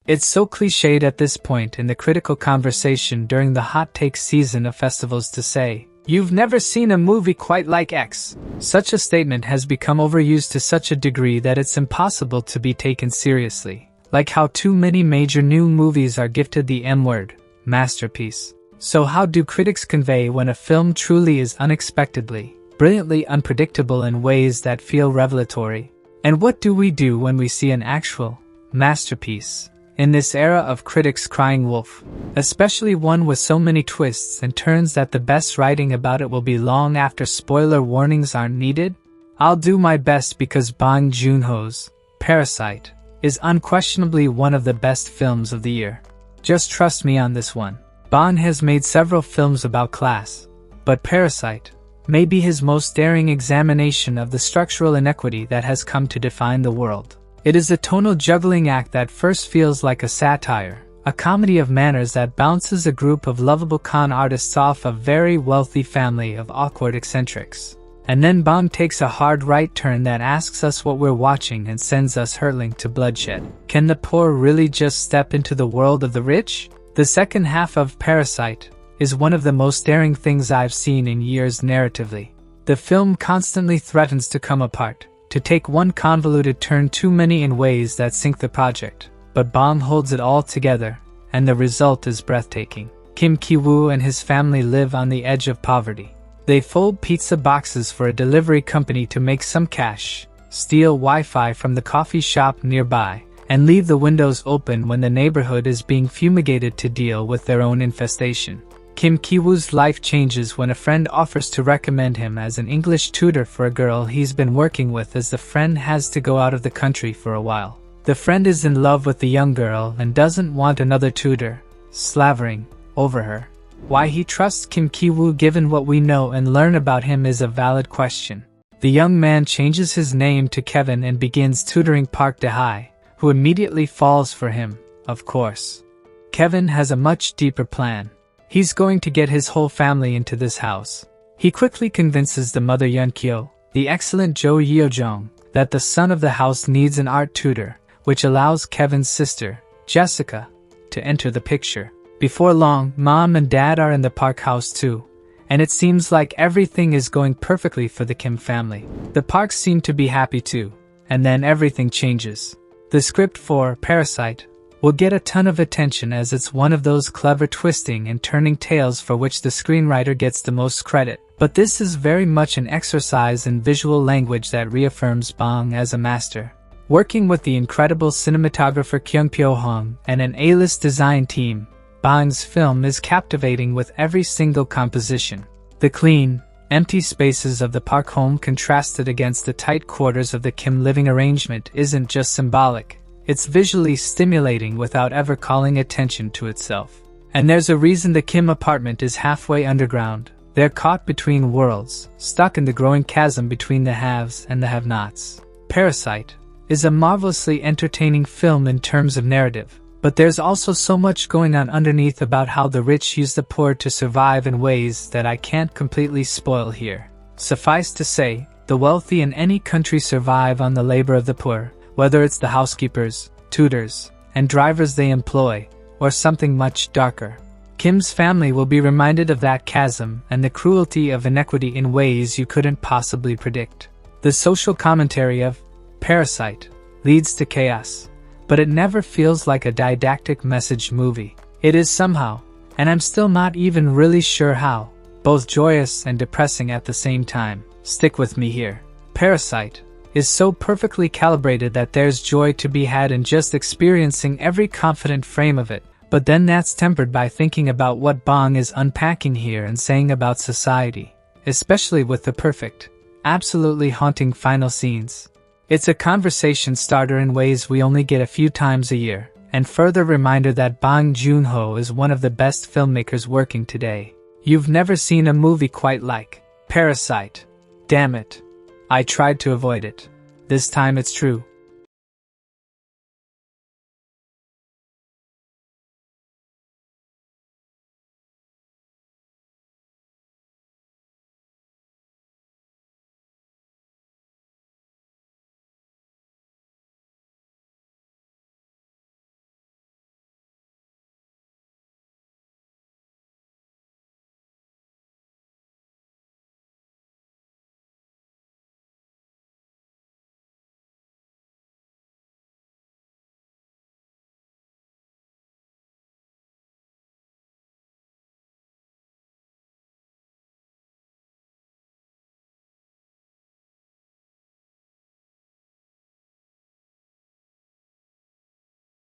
It's so clichéd at this point in the critical conversation during the hot take season of festivals to say, "You've never seen a movie quite like X." Such a statement has become overused to such a degree that it's impossible to be taken seriously. Like how too many major new movies are gifted the M-word, masterpiece. So how do critics convey when a film truly is unexpectedly, brilliantly unpredictable in ways that feel revelatory? And what do we do when we see an actual masterpiece? In this era of critics crying wolf, especially one with so many twists and turns that the best writing about it will be long after spoiler warnings aren't needed, I'll do my best because Bong Joon-ho's Parasite is unquestionably one of the best films of the year. Just trust me on this one. Bong has made several films about class, but Parasite may be his most daring examination of the structural inequity that has come to define the world. It is a tonal juggling act that first feels like a satire, a comedy of manners that bounces a group of lovable con artists off a very wealthy family of awkward eccentrics. And then Bong takes a hard right turn that asks us what we're watching and sends us hurtling to bloodshed. Can the poor really just step into the world of the rich? The second half of Parasite is one of the most daring things I've seen in years narratively. The film constantly threatens to come apart, to take one convoluted turn too many in ways that sink the project. But Bong holds it all together, and the result is breathtaking. Kim Ki-woo and his family live on the edge of poverty. They fold pizza boxes for a delivery company to make some cash, steal Wi-Fi from the coffee shop nearby, and leave the windows open when the neighborhood is being fumigated to deal with their own infestation. Kim Ki-woo's life changes when a friend offers to recommend him as an English tutor for a girl he's been working with as the friend has to go out of the country for a while. The friend is in love with the young girl and doesn't want another tutor slavering over her. Why he trusts Kim Ki-woo given what we know and learn about him is a valid question. The young man changes his name to Kevin and begins tutoring Park Dae-hye, who immediately falls for him, of course. Kevin has a much deeper plan. He's going to get his whole family into this house. He quickly convinces the mother Yeon-kyo, the excellent Jo Yeo-jong, that the son of the house needs an art tutor, which allows Kevin's sister, Jessica, to enter the picture. Before long, mom and dad are in the Park house too, and it seems like everything is going perfectly for the Kim family. The Parks seem to be happy too, and then everything changes. The script for Parasite will get a ton of attention as it's one of those clever twisting and turning tales for which the screenwriter gets the most credit. But this is very much an exercise in visual language that reaffirms Bong as a master. Working with the incredible cinematographer Kyung Pyo-hong and an A-list design team, Bong's film is captivating with every single composition. The clean, empty spaces of the Park home contrasted against the tight quarters of the Kim living arrangement isn't just symbolic. It's visually stimulating without ever calling attention to itself. And there's a reason the Kim apartment is halfway underground. They're caught between worlds, stuck in the growing chasm between the haves and the have-nots. Parasite is a marvelously entertaining film in terms of narrative, but there's also so much going on underneath about how the rich use the poor to survive in ways that I can't completely spoil here. Suffice to say, the wealthy in any country survive on the labor of the poor, whether it's the housekeepers, tutors, and drivers they employ, or something much darker. Kim's family will be reminded of that chasm and the cruelty of inequity in ways you couldn't possibly predict. The social commentary of Parasite leads to chaos, but it never feels like a didactic message movie. It is somehow, and I'm still not even really sure how, both joyous and depressing at the same time. Stick with me here. Parasite is so perfectly calibrated that there's joy to be had in just experiencing every confident frame of it, but then that's tempered by thinking about what Bong is unpacking here and saying about society, especially with the perfect, absolutely haunting final scenes. It's a conversation starter in ways we only get a few times a year, and further reminder that Bong Joon-ho is one of the best filmmakers working today. You've never seen a movie quite like Parasite. Damn it. I tried to avoid it. This time it's true.